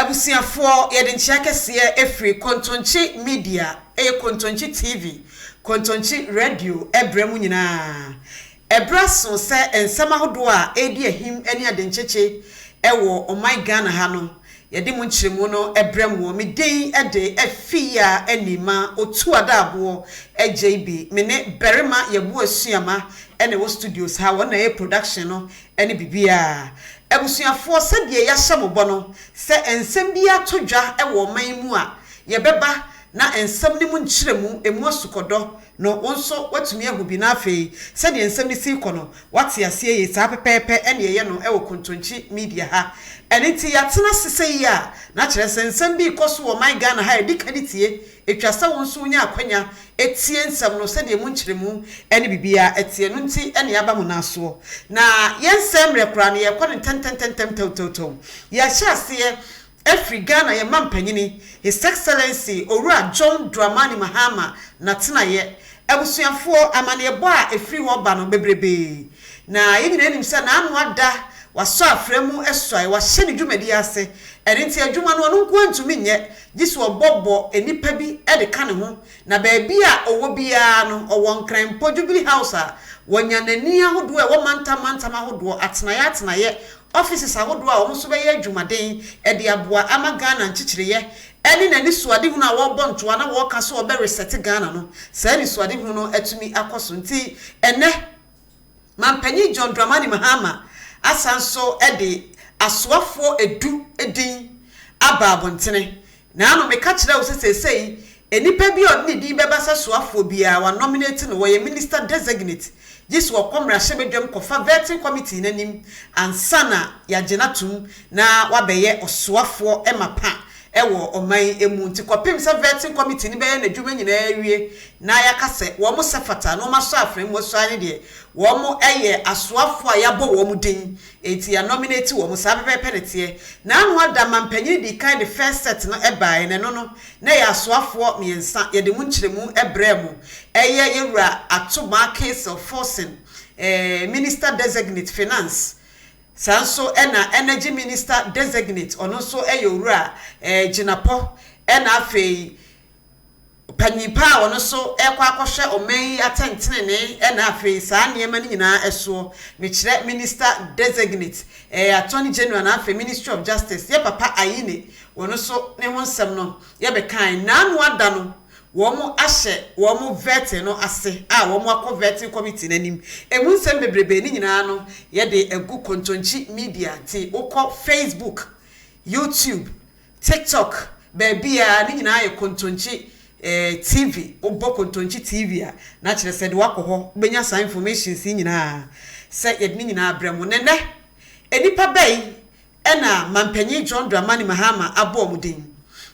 Abusiafo yɛde nkyia kɛseɛ efiri Kontonkyi Media, Kontonkyi TV, Kontonkyi Radio, ebremu nyinaa. Ebraso sɛ ensɛm ahodo a edi ahim ani adenkyekye ɛwɔ ɔman Ghana ha no. Yɛde mu nkyeremu no ebremu me den ɛde afia anima otu adabo JB mene berema yebu asuama ɛne wo studios ha wona e production no ɛne bibia. Abusuafo sɛ de ya hyɛ mobɔ no sɛ ensɛm bi atodwa ɛwɔ man mu a yɛbɛba na ensɛm ne mu nkyeremu emu asukodɔ no wonso watumi ahubi na afei sɛ de ensɛm ne si kɔ no wate asie ye saa pepepe ɛne yɛ no ɛwɔ Kontonkyi Media ha ɛne nti yatena sese yi a na kyerɛ sɛ ensɛm bi kɔso wɔ man Ghana ha edi kanitie etwa sɛ wonso nya akwanya etie nsɛm no sɛ de mu nkyeremu ɛne bibia etie no nti ɛne yaba mu naso na yɛnsɛm rekora ne yɛkɔ ne tentententem tawtawtaw yɛhyɛ aseɛ Every Ghana ye mampanyini His Excellency Owura John Dramani Mahama na tena ye abusuafo amane bo a efiri ho ba no bebrebe na yegyina anim se na anu ada waso afremu esoi wa hye ne dwumadi ase erinti adwuma no no nko antumi nye giso obobbo enipa bi e de ka ne ho na ba bia owo bia no owo nkran Jubilee House a wonya nani ahodo e wo mantam ahodo atenaye offices ahodo a wo so be ye adwumaden e de aboa ama Ghana nchichireye eni nani suade hu na wo bontoa na wo ka so obe reset Ghana no sa ni suade hu no atumi akoso nti ene mampanyi John Dramani Mahama asanso e de asoafo edu edin aba abontene na ano meka kire wo sesei enipa bi odni di beba sasoafo bia wa nominate no wo ye minister designate This will come Rashabedum Kofa vetting committee nanim and sana ya genatum na wabeye oswafo Emma Pa ewo omai emunti kopim sa vetting committee ni beye na dwuma nyina awie na yakase wo mo sefata no maso afrem wo so ane de wo mo eye aswafo a yabo wo mo din enti ya nominate wo mo sa pepepenetie na anu ada mampanyini di kind first set no ebae ne no na ya aswafo miensa ye de mu nkyeremu ebremu eye yewura atoma case of forcing minister designate finance Sanso ena energy minister designate ono so eyowura ginapo ena afei panyipa ono so ekwa akohwe oman atentenene ena afei saa niema ni nyina eso mekire minister designate attorney general na afei ministry of justice ye papa ayine ono so ne ho nsem no ye be kan na anu ada no womo ahye womo vet no ase a womo akọ vetting committee nanim emu nsem bebrebe ni nyina no ye de egu Kontonkyi Media ti ukọ Facebook YouTube TikTok bebia ni nyina ye Kontonkyi TV obo Kontonkyi TV a na kire se de wakọ ho benya sa information si nyina se ye ni nyina abremu nene enipa bai ena mampanyi John Dramani Mahama abo omudin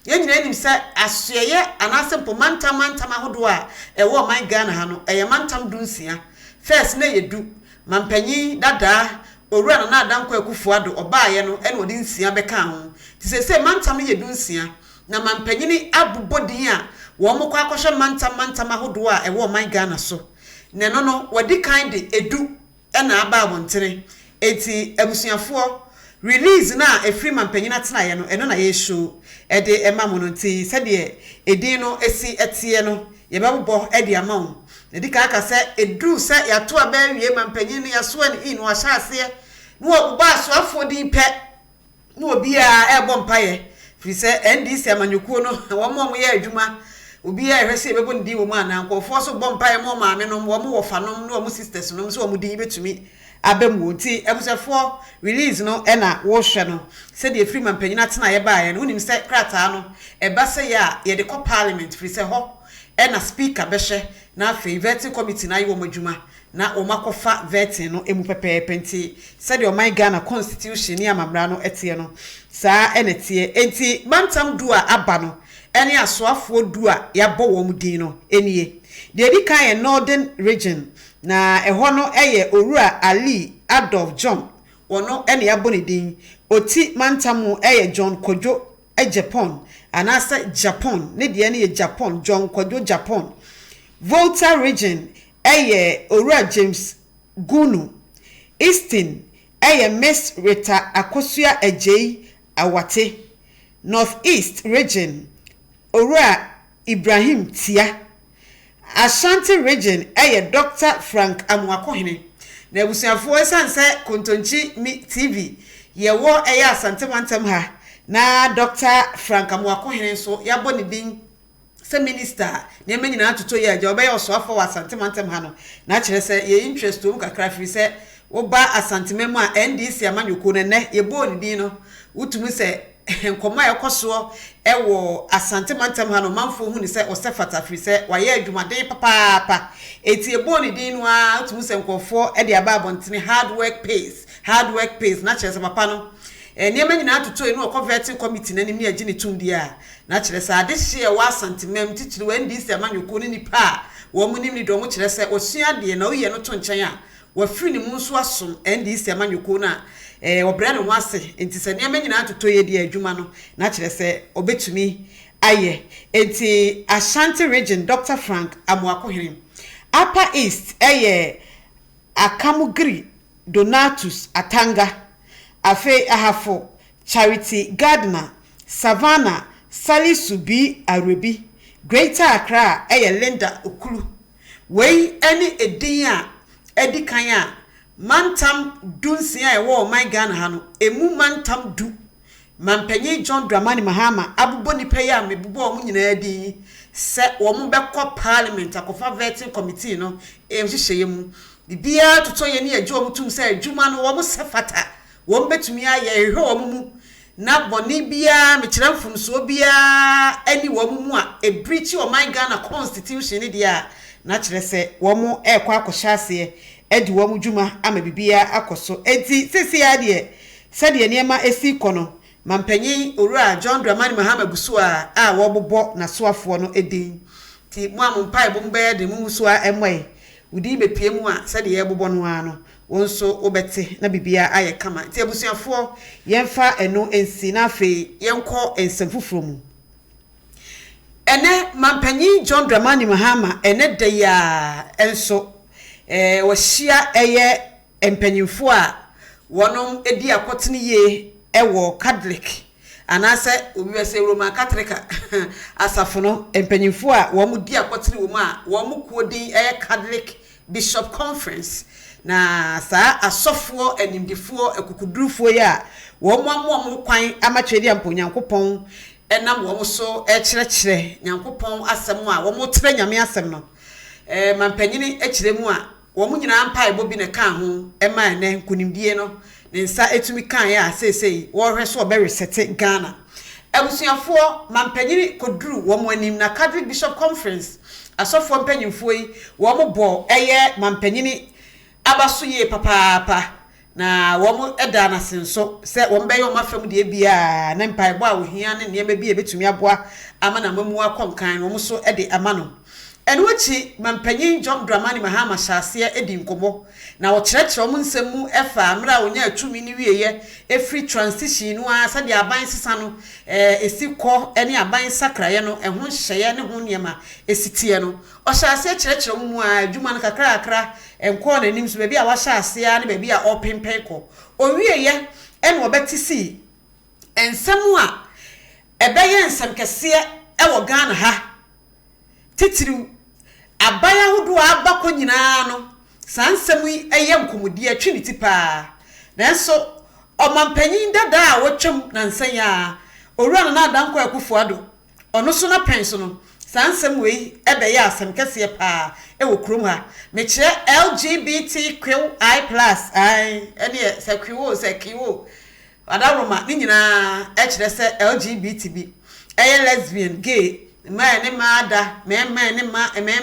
Yenyina nim se asoye anase mpo mantam ahodo a ewo man Ghana ha no eye mantam dunsia first na yedu mampanyi dada owura na adanko akufuado obaaye no ene odi nsia beka ho ti se mantam ye dunsia na mampanyi ni abubodin a wo mo kwa akoshe mantam ahodo a ewo man Ghana so ne no wodi kan de edu ena aba abontere enti abusuafo release na efiri mampanyi na tena ye no eno na ye show e de ema mo no nti se de edin no esi etie no ye bebo e de ama wo ne di ka aka se edu se ya to aba wie mampanyi no ya so ani no ahya ase no oba so afodi pe no obi a ebo mpaye firi se NDC amanyukuo no wo mo ye adwuma obi a ehwese bebo ndi wo mu ana nkofo so bo mpaye mo maame no wo mo wo fa no no mo sisters no so wo mo din betumi abemu nti ebusefo release no ena wo hwe no se de free man panyina tena ye baaye no unim se krata no eba se ya ye de ko parliament free se ho ena speaker behwe na afei vetting committee na ye wo madwuma na o makofa vetting no emu pepepe nti se de o my Ghana constitution ni amamra no etie no saa ena tie enti bantam du a aba no ene asoafo du a yabo wo mudin no enie de di kan ye northern region na eho no eye Owura Ali Adolf John wono ene abonidin oti mantamu eye John Kojo Japan anasa Japan ne de ene ye Japan John Kojo Japan Volta region eye Owura James Gunu Eastern eye Miss Rita Akosua Ejei Awate Northeast region Owura Ibrahim Tia Ashanti region Dr. Frank Amuakohene na ebusuafo esanse Kontonkyi TV yewo Asante Mantam ha na Dr. Frank Amuakohene so yabo ne din se minister na menyina atoto ye aja obeya osoafo wa Asante Mantam ha no na kire se ye interest o kakra fi se wo ba Asante memu a NDC amanyoko ne yebo ne din no utumi se nkoma ekoso ewo Asante Mantam ha no manfo hu ni se osefata fi se waye adwumaden papa eti ebo ni din no a utumi se nkofo e de aba abontene hard work pays na kire se papa no niema nyina atoto enu converting committee nanim ni agi ne tundi a na kire se ade hye wa Asante mem titiri wa NDC amanyoko ni nipa wo mu nim ni do mu kire se osua de na oye no to nchen a wafiri ni mu nso asom NDC amanyoko na obra no wase enti se niema nyina atoto ye de adwuma no na kire se obetumi aye enti Ashanti region Dr. Frank Amuakohene Upper East Akamugri Donatus Atanga Afe Ahafo Charity Gardner Savannah Salisu B Arebi Greater Accra Linda Okulu Wei any edin a edi kan a mantam dunsia ewo my Ghana ha no emu mantam du mampanyi John Dramani Mahama abubo nipa ya mebubo omu nyina adi se omu bekọ parliament akofa vetting committee no ehyehyeye mu bibia toto ye ne agye omu tum se adwuma no omu sefata won betumi aye ehwe omu mu na boni bia mekira mfumso bia ani omu mu a ebreach o my Ghana constitution ni dia na kire se womu ekwa akohyase edi womu dwuma ama bibia akoso enti sisi ya de se de niema esi kono mampanyi Owura John Dramani Mahama gusu a wobobo na soafo no edin ti mu ampai bombe de mu so a emwe udi bepie mu a se de ye bobo no ano wonso obete na bibia aye kama ti abusuafo yemfa eno ensi na afi yenko ensemfufuro mu ene mampanyi John Dramani Mahama ene de ya enso wahia eye empanyimfo a wonom edi akotene ye ewo Catholic anase obiwese Roman Catholic asafo no empanyimfo a wo mu di akotene wo mu a wo mu kodin Catholic Bishop Conference na sa asofo enimdifo ekukudurufo ya wo mu amu kwan amatwedi amponyankopon enam wo so ekyerɛkyerɛ nyankopon asɛm a wo mu tere nyame asɛm no mampanyini ekyerɛmu a wo mu nyina mpa ebo bi ne kan ho ema ne nkunimdie no ne nsa etumi kan ya sesei wo hwɛ so obe reset Ghana abusuafo mampanyini koduru wo mu anim na Catholic Bishop Conference asofo mpanyimfo yi wo mu bo mampanyini abaso ye papa na wo mu eda na senso se wo mbeye wo mafam de bia na mpa ebo a wo hia ne niema bi ebetumi aboa ama na mamu akonkan wo mu so ede ama no enwechi mampanyin John Dramani Mahama hyase edi nkomo na wo kyerɛkyerɛ mo nsɛm efa amra onya atumi ni wieye efri transition no a sɛ de aban sesa no esikɔ ene aban sakraye no ɛho hyɛye ne ho niema esitie no o hyase kyerɛkyerɛ mo mu a adwuma no kakra enkɔ na nim so baabi a wa hyase a ne baabi a opempen kɔ o wieye ene obeti si ensɛm a ɛbɛyɛ nsɛm kɛse ɛwɔ Ghana ha titiri abaya hodo abakɔ nyina no sansɛm yi ɛyɛ nkomodi atwi ne tipa nanso ɔmampanyin dada a wɔtwam na nsan ya Owura na adanko akufo ado ɔno so na penso no sansɛm wei ɛbɛyɛ asɛm kɛseɛ pa ɛwɔ kurom ha mekyerɛ LGBTQI+ ai ɛne sakwiwo sakiwo adaroma ne nyina ɛkyerɛ sɛ LGBT bi ɛyɛ lesbian gay ma ne maada mema ne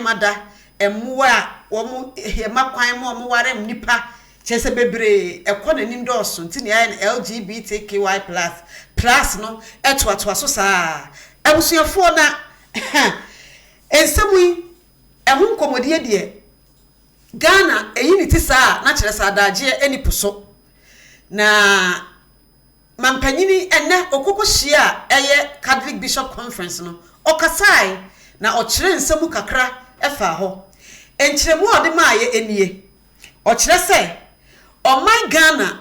ma da emwa wo mu hema kwan mo mo ware nipa chese bebre ekọ nanim dọọso nti ne ya LGBTQI+ no etoatoa so saa abusuafo na ensemu ehun komodie de Ghana eyini ti saa na kire saa daje eniposo na mampanyini enne okokohia eye Catholic Bishop Conference no okasai na okire nsemu kakra efa ho enkyeremu ode maaye enie okire se o my Ghana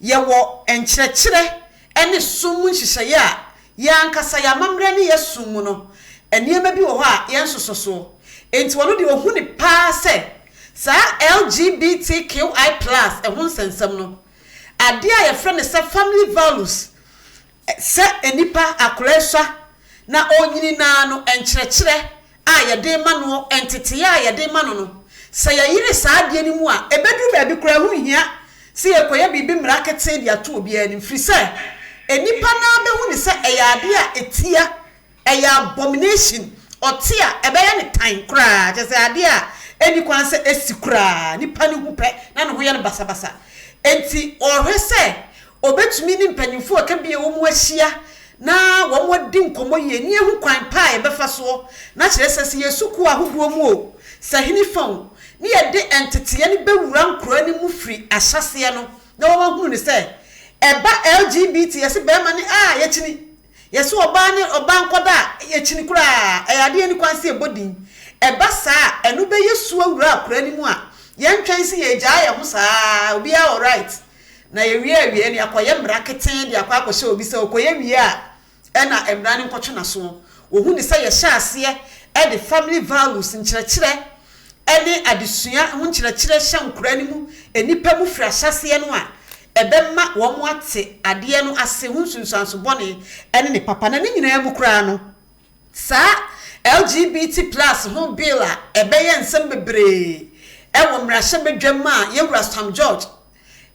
ye wo enkyerɛkyerɛ ene som nhyehyɛ a yankasa ya mamre ne yesum no eniema bi wo ho a yensososo enti wono de ohu ne pa se sa LGBTQI+ ehun sensem no ade a ye frɛ se family values se enipa akoreswa na onyini na no enkyerɛkyerɛ a ye de ma no entete a ye de ma no se ya yire sa ade ni mu a ebedu ba bi kora hu hia se ye koye bibi mrakete dia to obi ani mfiri se enipa na be hu ni se eya ade a etia eya abomination otia ebeye ne tan kra je se ade a eni kwan se esikura nipa ne hu pe na no ho ye ne basabasa enti ohwe se obetumi ni mpanyimfo aka bie wo mu ahia na wo mo di nkomo ye ni ehu kwan pa e befa so na kire se yesuku ahodo mu o sahini fon ni ye de entete ye ni bewura nkro ani mu firi ahyase no na wo hu ni se eba LGBT yesi be ma ni ye chini yesi oba ni oba nkoda ye chini kura ayade ni kwan se ebodin eba saa enu be yesu awura akra ani mu a ye ntwan se ye gya ye ho saa obi a alright na ye wie ni akoye mraketen de akwa obi se okoye wie a ena emra ni nkotwe na so ohu ni se ye hya ase e the family values nkyerɛkyerɛ ene adesua ho nkyerɛkyerɛ hya nkura ni mu enipa mu firi ahyase no a ebemma wo mo ate ade no ase hu sunsuanso bone ene ne papa na ne nyina mu kura no sa LGBT+ ho bill a ebeye nsem bebre ewo mrahye bedwam a yewura Sam George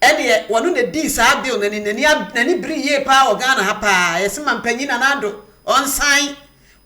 ene wono ne di sa bill na ni briye pa o Ghana ha pa yesema mpanyi na nado onsan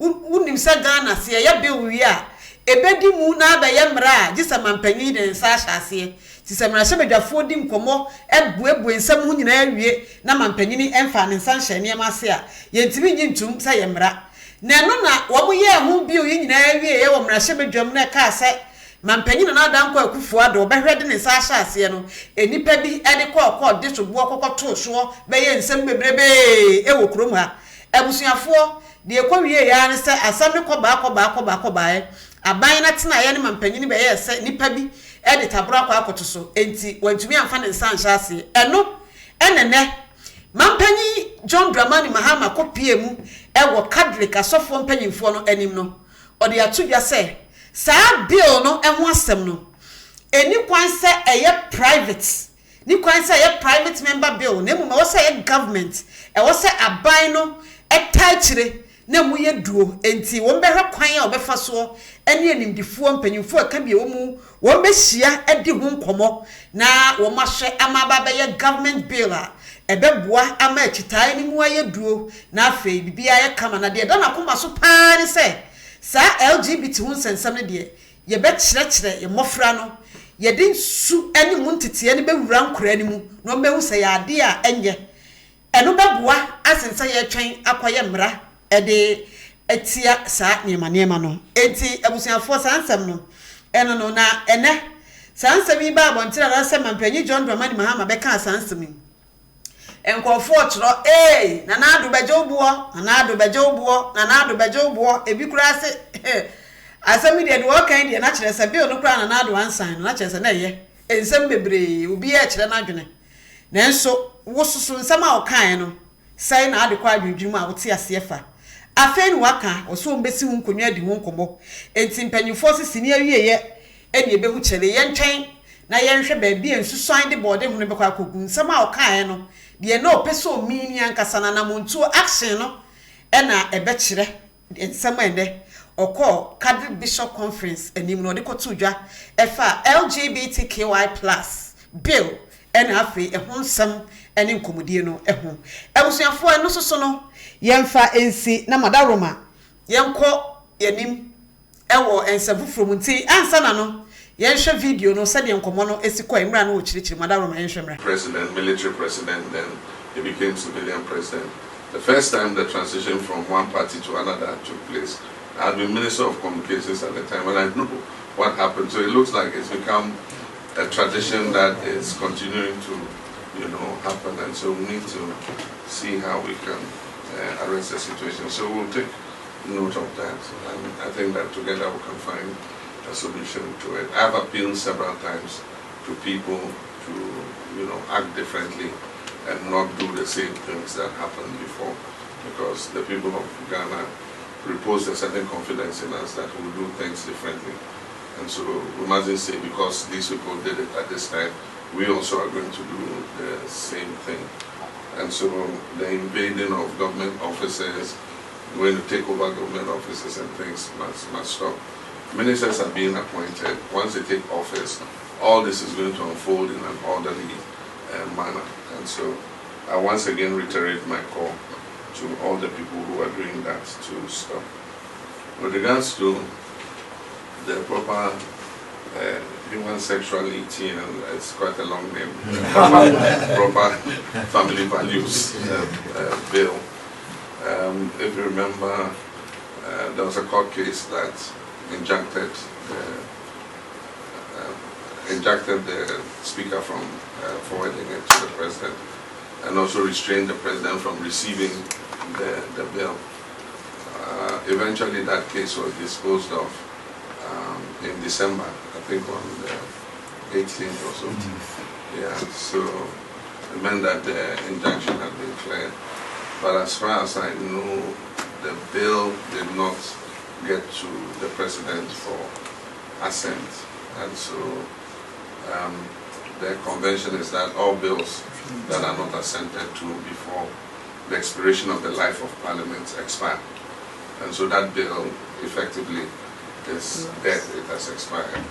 unim sa Ghana se ya bill wi a ebedi mu na abaye mra gisa mampanyi de nsa hyase ti se mrahye bedwafo di nkomo ebuebu nsam hu nyina awie na mampanyini emfa ne nsa nhye ne amase a yentimi nyintum sa ye mra na no na wo mo ye hu bill yi nyina awie ye wo mrahye bedwam na ka se mampanyina na adanko akufo ado behwede ne nsa hyase no enipa bi ede kɔ de sobo kɔkɔto so beye nsam bebrebe ewo krom ha abusuafo de ekɔwie ya ne se asam ne kɔ ba aban na tena ye ne mampanyini beye se nipa bi ede tabura kɔ akoto so enti wantumi amfa ne nsa hyase eno enene mampanyi John Dramani Mahama kopie mu ewo Catholic asofo mpanyimfo no anim no ode atudwa se sa bill no eho asem no eni kwan se eye private ni kwan se eye private member bill na mu ma wo se eye government e wo se aban no etachire na mu ye duo enti wo behwe kwan a obefa so eni enimdifuo mpanyimfo aka bi wo mu wo behia edi ho nkomo na wo mahwe amaba be ye government bill a ebeboa ama achitai ni mu aye duo na afei bibia ye kama na de da na koma so paa ni se sa LGBT hun sensam ne de ye be kyerɛkyerɛ ye mofra no ye de su ani mu ntete ani be wura nkora ani mu no be hu se ya ade a enye eno beboa asensa ye twen akoye mra ede etia sa niema no enti abusuafo sansam no eno no na ene sansam yi ba abontira na se mampanyi John Dramani Mahama be ka sansam yi enkofo otro na adu beje obuo ebi kura se asemi de wo kan de na kire se bi onu kura na adu ansan na kire se na ye ensem bebre obi e kire na adwene nanso wo susu nsam a okan no sai na ade kwa adwudwum a wote ase fa afei ni waka oso mbesi hu nkonwa di hu nkomo enti mpanyifo sisi ni awie ye eni ebehu kire ye ntwen na ye nhwe ba bi ensusuan de bode hu ne bekwa akogu nsam a okan no de na opeso mini ankasa na namontu action no na ebe kire nsam ende okọ Catholic Bishop Conference anim no de koto dwa efa LGBTQI+ bill na afi ehun nsam ene nkomodie no ehun abusuafo eno soso no yemfa ensi na madaroma yenko yanim ewo ensafufuro munti ansa na no yenhwe video no se de nkomo no esiko imra na ochirichiri madaroma yenhwe mra president, military president, then he became civilian president. The first time the transition from one party to another took place, I had been Minister of Communications at the time, and I know what happened. So it looks like it's become a tradition that is continuing to, happen. And so we need to see how we can arrest the situation. So we'll take note of that. And I think that together we can find a solution to it. I've appealed several times to people to, act differently and not do the same things that happened before. because the people of Ghana reposed a certain confidence in us that we'll do things differently. And so we mustn't say because these people did it at this time, we also are going to do the same thing. And so the invading of government offices, going to take over government offices and things must stop. Ministers are being appointed. Once they take office, all this is going to unfold in an orderly manner. And so I once again reiterate my call to all the people who are doing that to stop. With regards to the proper human sexuality, and it's quite a long name, proper family values bill. If you remember, there was a court case that injuncted the speaker from forwarding it to the president, and also restrained the president from receiving the bill. Eventually that case was disposed of in December, I think on the 18th or so. Yeah, so it meant that the injunction had been cleared. But as far as I know, the bill did not get to the president for assent. And so the convention is that all bills that are not assented to before the expiration of the life of Parliament expire. And so that bill effectively is dead, it has expired.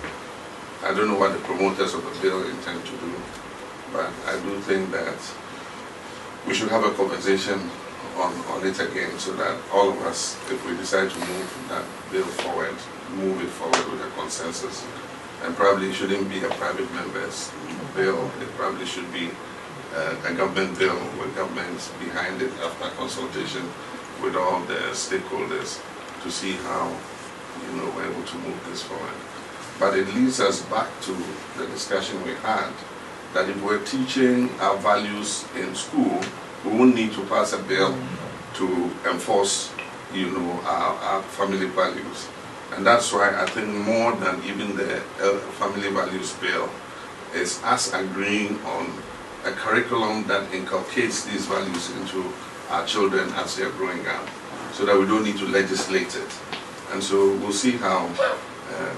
I don't know what the promoters of the bill intend to do, but I do think that we should have a conversation on it again so that all of us, if we decide to move that bill forward, move it forward with a consensus. And probably it shouldn't be a private member's bill, it probably should be a government bill with government behind it after consultation with all the stakeholders to see how we're able to move this forward. But it leads us back to the discussion we had that if we're teaching our values in school, we won't need to pass a bill to enforce, our family values. And that's why I think more than even the family values bill is us agreeing on a curriculum that inculcates these values into our children as they're growing up, so that we don't need to legislate it. And so we'll see how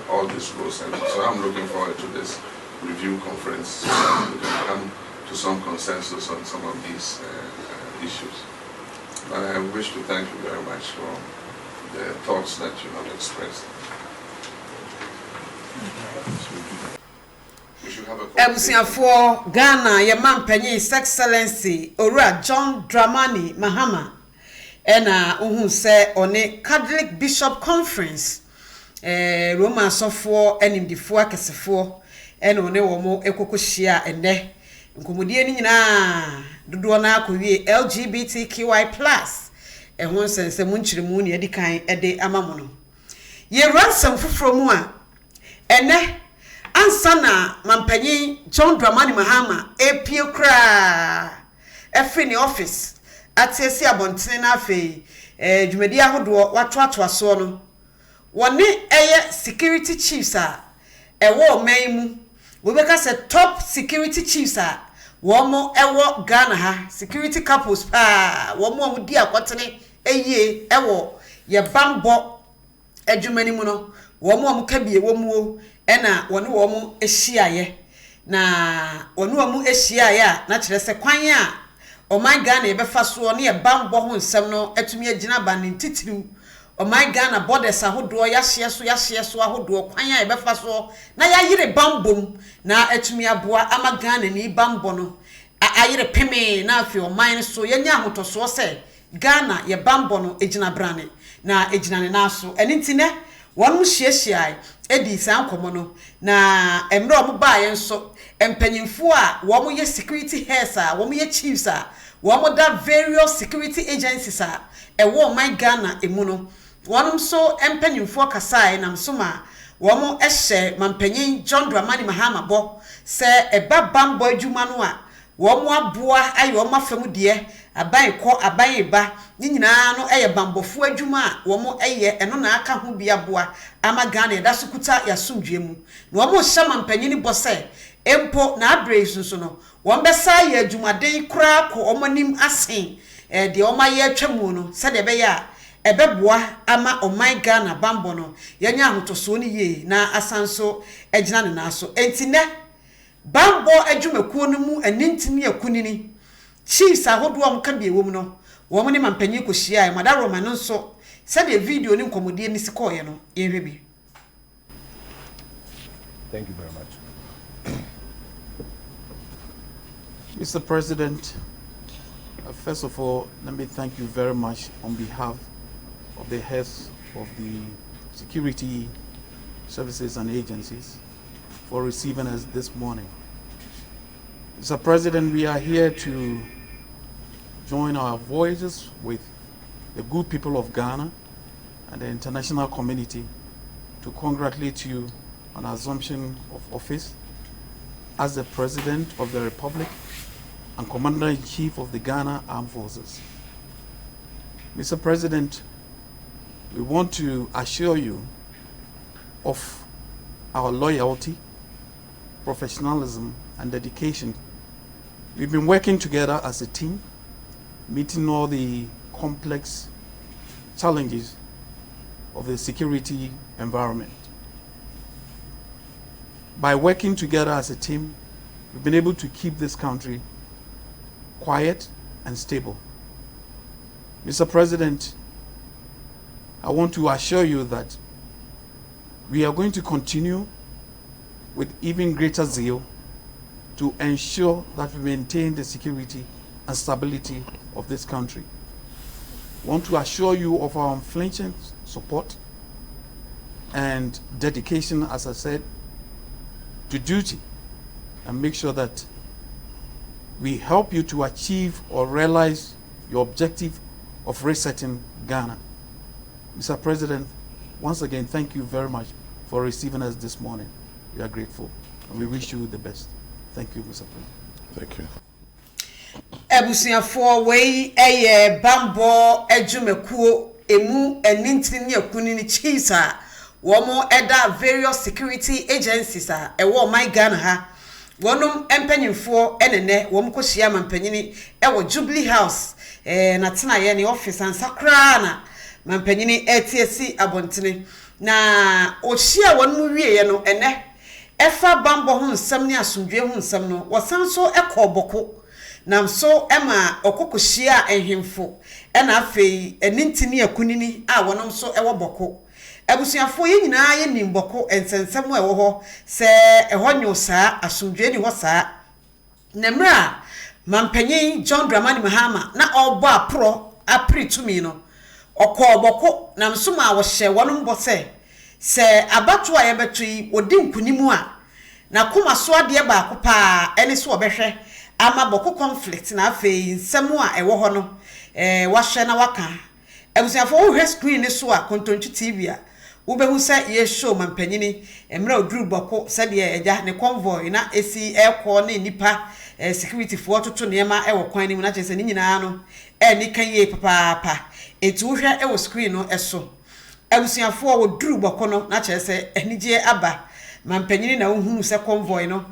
all this goes. And so I'm looking forward to this review conference so that we can come to some consensus on some of these issues. But I wish to thank you very much for the thoughts that you have expressed. We should have a conversation. For Ghana, your man penny His Excellency Ora John Dramani Mahama, and say on a Catholic Bishop Conference, Roma Sofo and in the Four Casafo, and on a womo Ekokoshia and de Nkomodie na dodoona akɔwie LGBTQI+, ɛho sense munchiri mu ne edikan ede amamono ye ransom foforo mu a ene ansa na mampanyin John Dramani Mahama epie kra efri ne office atesi abontene na afei dwumadi ahodo watoato aso no woni eye security chiefs a ewo man mu we beka say top security chiefs a womo ewo Ghana ha security couples pa womo amudi akwotene eye ewo ye bambo adwumani mu no womo amukabie womuo ena woni womo ehyiaye na woni womo ehyiaye a na kire se kwan a o my Ghana e befa so ne ye bambo ho nsem no atumi agina ba ne titiru o my Ghana borders ahodo yahye so ahodo kwan a e befa so na yayire bambom na atumi aboa ama Ghana ni bambo no ayire peme na afi o man so yenya ahotoso se Ghana ye bambo no ejina brane na ejina ne na so enti ne wonu hyiahyiai edi san komo no na emre omo ba ye nso empanyimfo a wo mo ye security heads a wo mo ye chiefs a wo mo da various security agencies a ewo man Ghana emu no wonum so empanyimfo kasai na msoma wo mo ehye mampanyin John Dramani Mahama bo se eba bambo adwuma no a wo mo aboa ayo mo afam de aban ko aban ba nyina no eye bambofo adwuma a wo mo eye eno na aka ho bia boa ama Ghana da sukuta ya sumdwe mu na wo mo hye mampanyin bo se empo na abrace so no wo mbesa ye adwumaden kura ko omanim asen de o ma ye atwamu no se de be ya ebeboa ama oman Ghana bambo no yenya ahotoso ni ye na asanso egina ne na so entine bambo adwumakuo no mu anintini akunini chiefs ahodo am ka biewom no wo mo ne mampanyi kohia e mada Roma no so se de video ni nkomodie ni sikoye no yehwe bi. Thank you very much. Mr. President, first of all, let me thank you very much on behalf of the heads of the security services and agencies for receiving us this morning. Mr. President, we are here to join our voices with the good people of Ghana and the international community to congratulate you on assumption of office as the President of the Republic and Commander-in-Chief of the Ghana Armed Forces. Mr. President, we want to assure you of our loyalty, professionalism, and dedication. We've been working together as a team, meeting all the complex challenges of the security environment. By working together as a team, we've been able to keep this country quiet and stable. Mr. President, I want to assure you that we are going to continue with even greater zeal to ensure that we maintain the security and stability of this country. I want to assure you of our unflinching support and dedication, as I said, to duty, and make sure that we help you to achieve or realize your objective of resetting Ghana. Mr. President, once again, thank you very much for receiving us this morning. We are grateful and we wish you the best. Thank you, Mr. President. Thank you. Ebusiafo wei bambo adwumakuo emu enintini akunini chisa womo eda various security agencies ewo my Ghana ha wonum empanyimfo enene wom kohia mampanyini ewo Jubilee House na tena ye ne office ansakra na mampanyini etiesi abontene na ohia wonmu wieye no ene efa bambo hu nsam ne asomdwe hu nsam no wosanso ekoboko nam so ema okokohia ehemfo ena afei enintini akunini a wonom so ewo boko abusuafo ye nyina ye nimboko ensensem ewo ho se ehonyo saa asomdwe ni ho saa nemra mampanyin John Dramani Mahama na obo apro apritumi no okoboko nam so ma wo hye wonom bo se abato a yebetui odi nkunimu a na koma so ade ba akopa ene so obehwe ama boko conflict na afei nsemu a ewo ho no wahye na waka abusuafo wo hwe screen ni so a Kontonkyi TV a wo behu se ye show mampanyini emra oduru boko se de eja ne convoy na esi ekọ na nipa security fo toto nema ewo kwan ni mu na chese ni nyina no ni kan ye papa etu wo hwe ewo screen no eso abusuafo wo duru boko no na chese enije aba mampanyini na ohunu se convoy no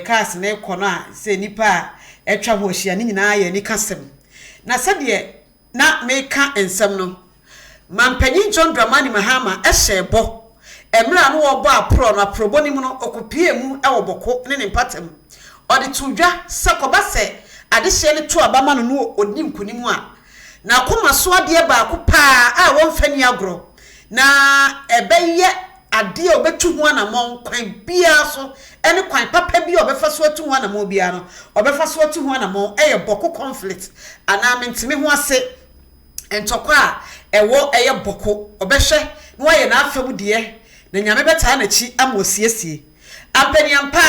cars na ekọ no a se nipa etwa ho hia ni nyina ye ni kasem na se de na meka ensem no mampanyin John Dramani Mahama ehye emra no obo apro no aprobo ni mu no okopie mu ewo boko ne ne mpatem odi tudwa sakoba se adehye ne to abama no no odi nkunimu a na koma so ade ba ko pa a wonfani agro na ebeye ade obetu ho na mon kwan bia so ene kwan papa bia obefa so atu ho na mo bia no obefa so atu ho na mo eye boko conflict ana mentime ho ase entokwa ewo eye boko obehwe no aye na afam de na nyame beta na chi amosiesie ampaniampa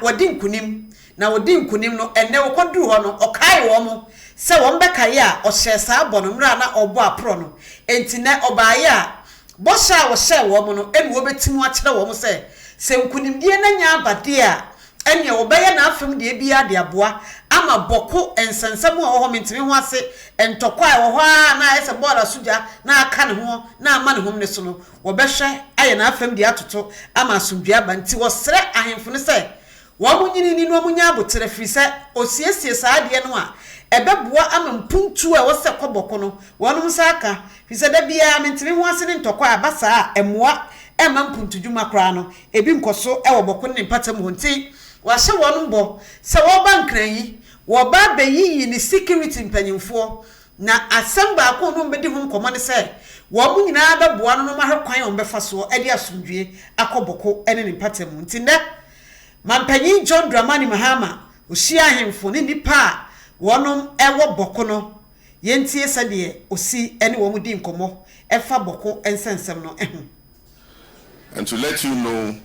wodi nkunim na wodi nkunim no ene wokoduru ho no okai wo mo se wo mbekaye a ohye saa bono mra na obo apro no entine obaye a bosha wo hye wo mo no enu obetimu akere wo mo se nkunim die na nya abade a ene obeye na afam de bia de aboa ama boko ensensem wo ho mentime ho ase entokwa wo ho na ese bola suja na aka ne ho na ama ne ho ne so no wo behwe aye na afam de atoto ama asumdua banti wo sere ahemfo ne se wo munyini ni no munya abotere firi se osiesie saa de no a ebeboa amampuntu a wose koboko no wonum saka fi se da bia mentimi ho ase ne ntokwa abasa emoa emampuntu dwuma kra no ebi nkoso e woboko ne patam honti wa hye wonum bo se wo bankran yi wo ba beyi ni security mpanyimfo na asamba ko no mbedi ho nkomo ne se wo mu nyina beboa no ma hwe kwan o mbefa so e de asomdwe akoboko ene ne patam honti nda mampanyin John Dramani Mahama oshia ahemfo ne nipa wonom ewo boko no yentie sade osi ene wo mu di nkomo efa boko ensensem no And to let you know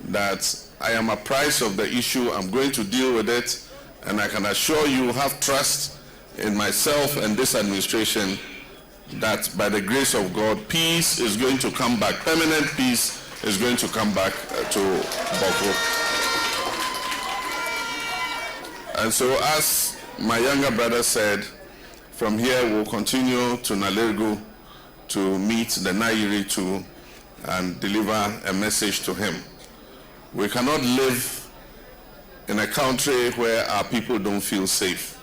that I am apprised of the issue, I'm going to deal with it, and I can assure you, have trust in myself and this administration that by the grace of God, peace is going to come back, permanent peace is going to come back to Boko. And so as my younger brother said, from here we'll continue to Nalego to meet the Nairi too and deliver a message to him. We cannot live in a country where our people don't feel safe.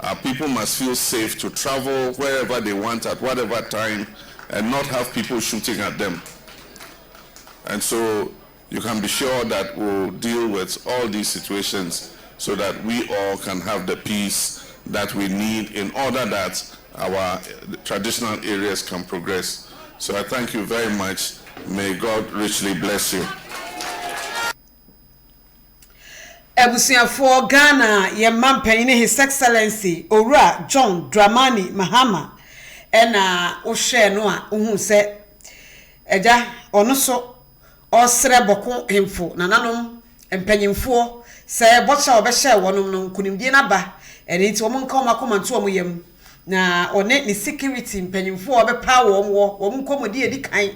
Our people must feel safe to travel wherever they want at whatever time and not have people shooting at them. And so you can be sure that we'll deal with all these situations so that we all can have the peace that we need in order that our traditional areas can progress. So I thank you very much. May God richly bless you. Ebusiafo Ghana ye mampanyin His Excellency Owura John Dramani Mahama ena wo hwe no a ohun se eja ono so osre boko hemfo nananom empanyimfo se bocha obehye wonom no kunimdie na ba ene nti wo nka wo makoma nto wo yam na one ni security empanyimfo obepa wo nkomodi edi kan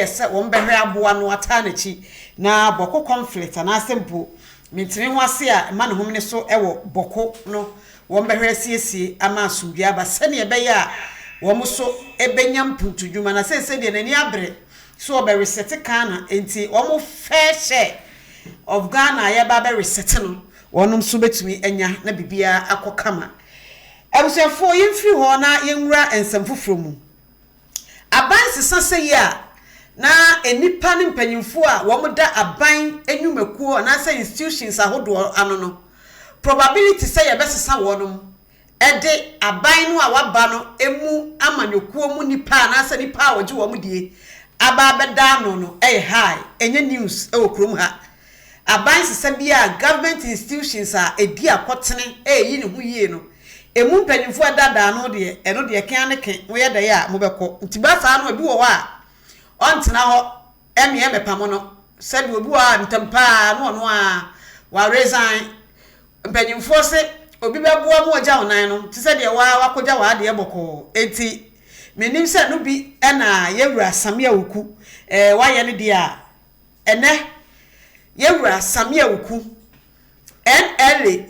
se wo behwe aboa no ata na chi na boko conflict na asempo mentimi ho ase a ma ne homne so ewo boko no wo behwe siesie ama asumdua ba sane ebe ya wo so ebenya mpuntudwuma na sese de nani abre so obe reset Ghana enti wo fair share of Ghana ya ba be reset no wonum so betumi enya na bibia akokama abusefo yemfiri ho na yenwura ensamfoforo mu aban sesase ya na enipa ne mpanyimfo a wo da aban enwumakuo na say institutions ahodo ano no probability say ye besesa wonum ede aban no a waba no emu amanyokuo mu nipa na say nipa a woje wo mu die aba beda no high enye news e okrom ha aban sesa bia government institutions a edi akotene yi ne hu yie no emu mpanyimfo dada no de eno de kan ne kan wo ye da ya mo beko ntiba sa no bi wo wa ontena ho eme pamo no said obi wa ntampa no a wa resign mpanyimfo se obi beboa mu oja onan no ti said wa koja wa de boko enti menim se no bi na yewura samia woku wa ye ne dia ene yewura samia woku NLA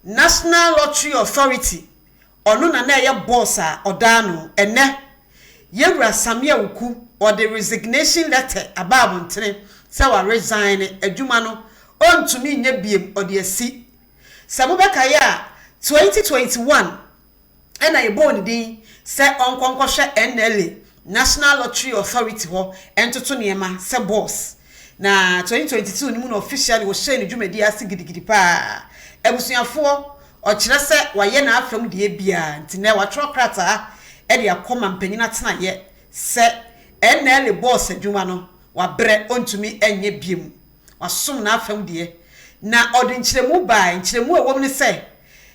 National Lottery Authority onu na ye boss a odano ene yewura samia woku or the resignation letter ababo ntene se wa resign adwuma no ontumi nya biem odiasi samubeka ya 2021 ena yebon din se onkonkoshe NLA National Lottery Authority ho entoto niema se boss na 2022 ni mu no officially wo share ni dwumadi ase gidigidi pa ebusuafo o kire se waye na afam de bia ntine wa trokrata e de akoma mpanyina tena ye se NLA boss adwuma no wa bre ontumi enye biem wasom na afam de na odi nkyeremu ba nkyeremu ewom ne se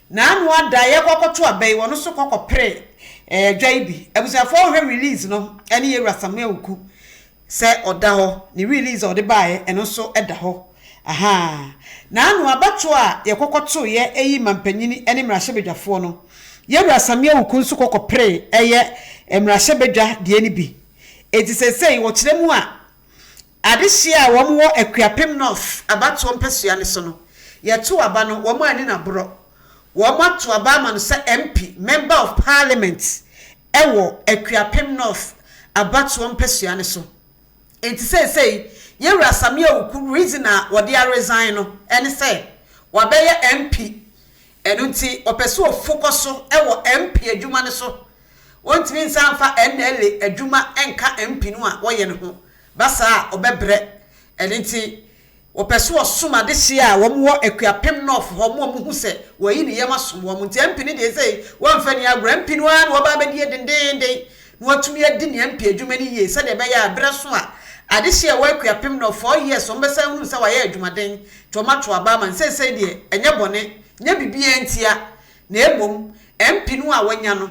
na anu ada ye kokoto abai wono so kokopre dwaibi ebusuafo hwe release no ene ye rasame oku se oda ho ni release odi bae eno so eda ho aha na anu abato a ye kokoto ye eyi mampanyini ene mrahye no ye rasame oku so kokopre eye mrahye bedwa de ni bi eti sesei wo kyeremu a adehye a wo mo akuapem north abato mpesua ne so no ye to aba no wo mo ani na bro wo mo to aba ma no se MP member of parliament ewo akuapem north abato mpesua ne so enti sesei ye rasame oku reason a wo de resign no ene se wo be ye MP eno nti opeso focus so ewo MP adwuma ne so wontimi nsanfa NLA adwuma enka MP no a woye ne ho basa obebre eno nti opeso osoma de hia wo mo akuapem north ho mo hu se wayi ne yema som wo nti MP ne de sei wonfa ne agura MP no a wo ba be die dendenden no watumi adi ne MP adwuma ne ye se de be ya abre so a ade hia wo akuapem no 4 years o mbesa hu se waye adwumaden tomato aba man sei de enye bone nya bibia ntia na ebom MP no a wanya no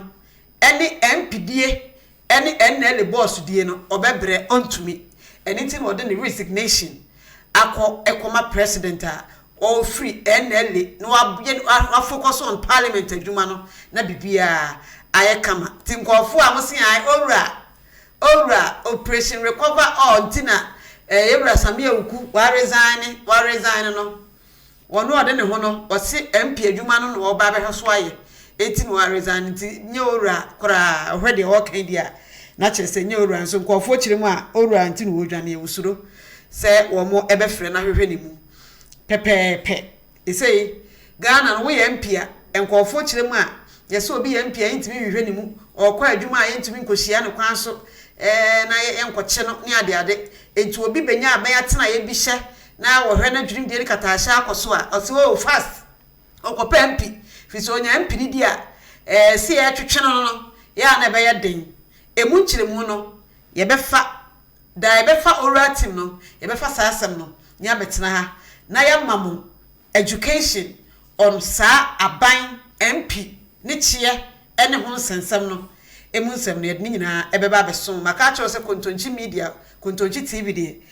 ene MPDA ene NL boss die no obebre ontumi anything or the resignation akọ ekoma president a all free NL no a focus on parliament adwuma no na bibia aye kama tinkofo a mo se ai owra operation recover all ntina ewra samia uku wa resign no wono ode ne ho no o se MP adwuma no no oba be hso aye eti no resign nti nye owra kora hwede o kan dia na kire se nye owra nso nkofo kire mu a owra nti no wodwane ewusuro se wo mo ebefre na hwehwe ne mu pepepe isei Ghana no we MP a nkofo kire mu a yese obi MP a ntimi hwehwe ne mu okwa adwuma a ntimi nkohia ne kwan so na yenkoche no ne ade enti obi benya abaya tena ye bi hye na wo hwe na dwirim de kata ahya akoso a o se o fast okopa MP fiso nya MP ni dia si e twetwe no ya na be ye den emu nkire mu no ye befa oral team no ye befa sasem no nya betena ha na ya mamu education on sa aban MP ni chie ene ho sensem no emu nsem no ye ni nyina ebeba beso maka cho se Kontonkyi media Kontonkyi TV de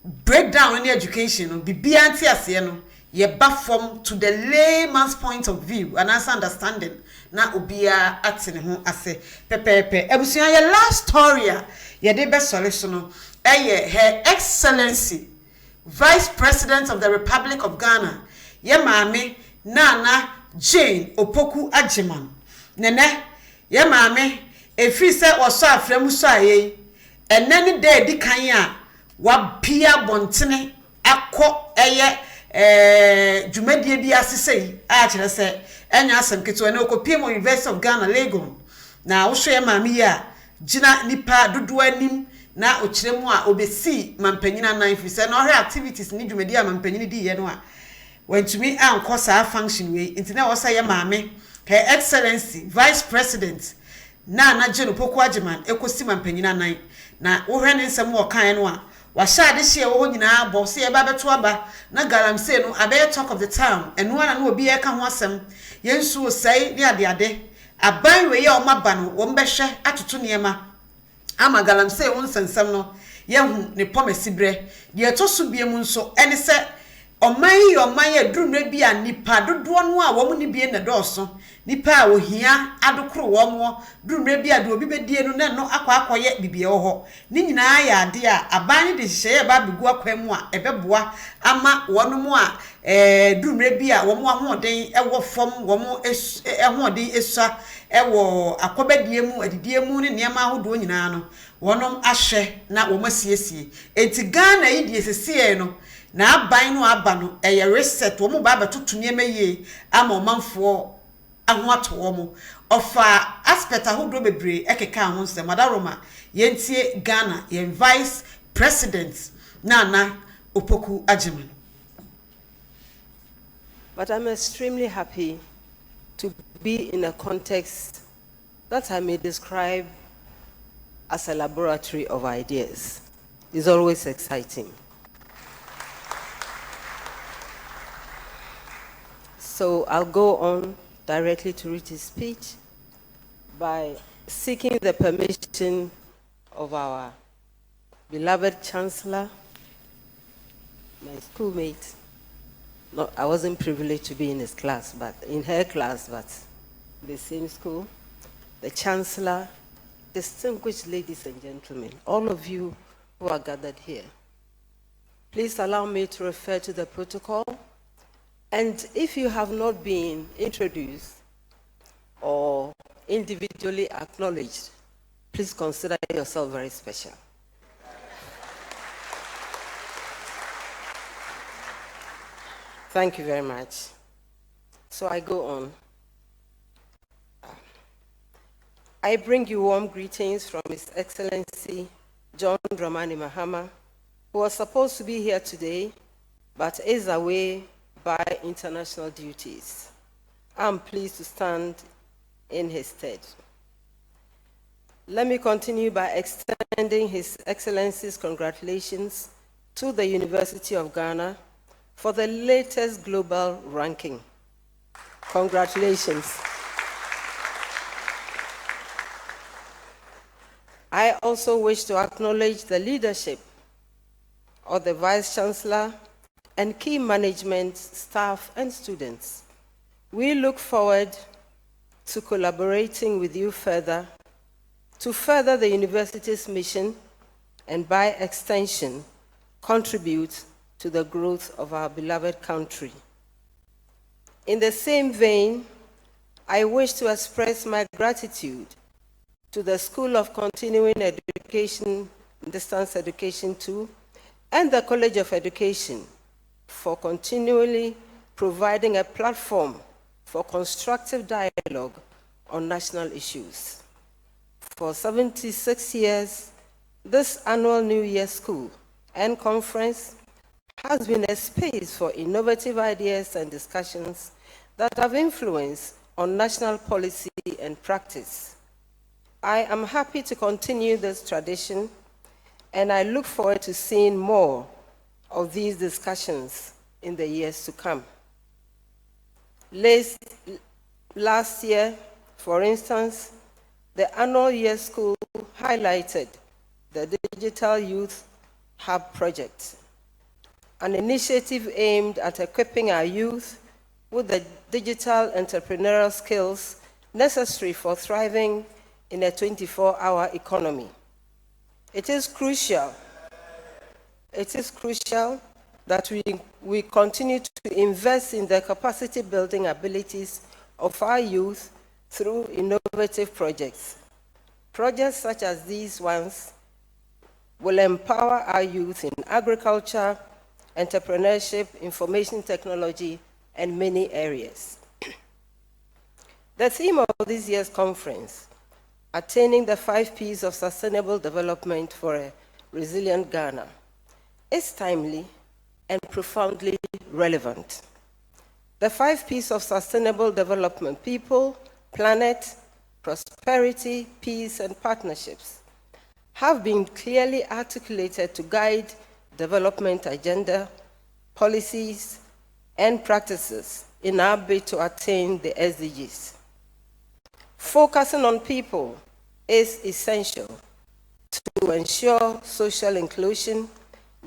breakdown in education no bibia anti ase no ye back from to the layman's point of view and as understanding na obia atene ho ase pepepe ebusuan ye last story ye de be solution no Her Excellency Vice President of the Republic of Ghana ye maame Nana Jane Opoku Agyeman nene ye maame efri se oso aframu so aye enene de di kan a wa pia bontene akọ eye dwumadie bi asesei a kire se enya asem keto na okopie mo University of Ghana Legon na wo so ye maame ya gina nipa dodo anim na okiremu a obesi mampanyina nan fi se na ore activities ni dwumadi a mampanyini di ye no a wantumi anko saa function we intina wo say ye maame Her Excellency Vice President Nana Jane Opoku Agyeman ekosi mampanyina nan na wo hwe ne nsem wo kan no a wa sha de hye wo nyina bo se ye ba beto aba na galamse no abe talk of the town eno na obi ye ka ho asem yensu osai ne ade aban we ye o maba no wo mbehwe atoto niema ama galamse won sensem no yehu ne pomesi bre de to so bie mu nso ene se oman ye durumre bia nipa dodo no a wo mu ni bie na doso nipa a ohia adokoro wo mo durumre bia de obi bedie no na no akwaye bibie wo ho ni nyina ya ade a aban de hye ba begu akwam a ebeboa ama wono mu a durumre bia wo mo ahoden ewo fom wo mo ahoden esua ewo akobadie mu adidie mu ne niam ahodo nyina no wonom ahwe na wo masiesie enti Ghana yi die sesie no na aban no aba no eye reset wo mo ba betoto niam ye ama omanfo aho ato wo mo ofa aspect ahodo bebre ekeka ho nsem madaroma yentie Ghana ye Vice President Nana Opoku Agyeman. But I'm extremely happy to be in a context that I may describe as a laboratory of ideas. It's always exciting. So I'll go on directly to read his speech by seeking the permission of our beloved Chancellor, my schoolmate. No, I wasn't privileged to be in his class, but in her class, but the same school. The Chancellor, distinguished ladies and gentlemen, all of you who are gathered here. Please allow me to refer to the protocol. And if you have not been introduced or individually acknowledged, please consider yourself very special. Thank you very much. So I go on. I bring you warm greetings from His Excellency John Dramani Mahama, who was supposed to be here today, but is away by international duties. I'm pleased to stand in his stead. Let me continue by extending His Excellency's congratulations to the University of Ghana for the latest global ranking. Congratulations. I also wish to acknowledge the leadership of the Vice Chancellor and key management, staff, and students. We look forward to collaborating with you further to further the university's mission and, by extension, contribute to the growth of our beloved country. In the same vein, I wish to express my gratitude to the School of Continuing Education, Distance Education 2, and the College of Education for continually providing a platform for constructive dialogue on national issues. For 76 years, this annual New Year School and Conference has been a space for innovative ideas and discussions that have influence on national policy and practice. I am happy to continue this tradition, and I look forward to seeing more of these discussions in the years to come. Last year, for instance, the annual year school highlighted the Digital Youth Hub project, an initiative aimed at equipping our youth with the digital entrepreneurial skills necessary for thriving in a 24-hour economy. It is crucial that we continue to invest in the capacity building abilities of our youth through innovative projects. Projects such as these ones will empower our youth in agriculture, entrepreneurship, information technology, and many areas. The theme of this year's conference, Attaining the 5 P's of Sustainable Development for a Resilient Ghana, is timely and profoundly relevant. The 5 P's of Sustainable Development: people, planet, prosperity, peace, and partnerships, have been clearly articulated to guide development agenda, policies, and practices in our bid to attain the SDGs. Focusing on people is essential to ensure social inclusion,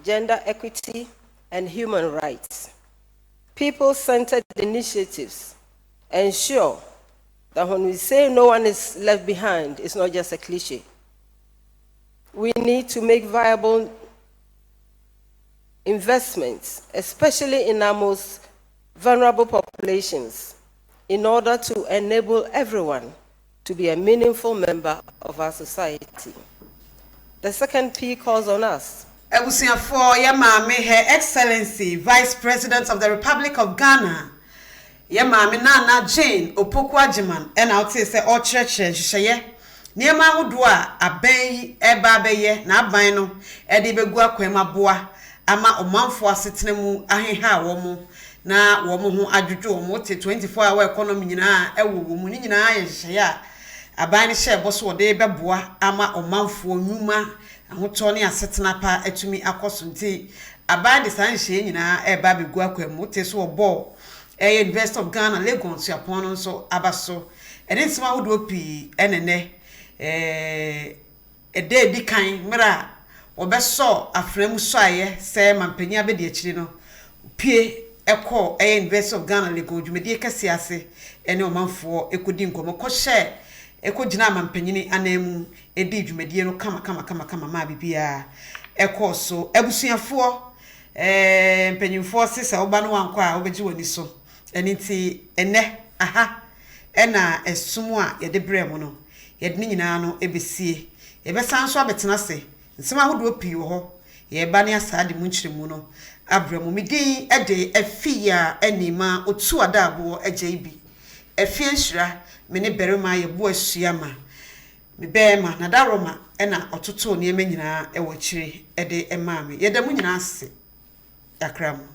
gender equity, and human rights. People-centered initiatives ensure that when we say no one is left behind, it's not just a cliche. We need to make viable investments, especially in our most vulnerable populations, in order to enable everyone to be a meaningful member of our society. The second P calls on us. Ebusiafo ya maame Her Excellency Vice President of the Republic of Ghana, ya maame Nana Jane Opoku-Agyeman, ena ote se o church hwehye niema ahodo a aban yi eba abeye na aban no ede begu akwemaboa ama omanfo asetena mu aheha wo na wo ho adwodwo wo te 24-hour economy nyina ewo wo mu nyina hwehye a aban ne hye boso wo de beboa ama omanfo nyuma ahoto ne asetena pa atumi akoso nti aban de san hye nyina eba begu akwemu te so obo University of Ghana Lagos Yapon no so abaso ene nsema ahodo pi enene ede di kan mra obeso afremu so aye se mampanya be de akiri no pie eko University of Ghana Lagos dwumedi kase ase ene omanfo ekodi nkomo ko hye ekogina mampanyini anemu edi dwumedi no kama ma bibia eko so ebusuafo mpanyimfo sesa oba no wanko a obeji woni so eni ti ene aha ena esumu a yede brem no yede ni nyina no ebesie yebesan so abetena se nsema hodo pii wo ho ye ba ne asade mu nkyiremu no abramo midin ede efia enima otu adabo ejebi efie nhira me ne berema ye bo asuama me bema na daroma ena ototo ne ema nyina e wo kire ede ema me yeda mu nyina ase yakramu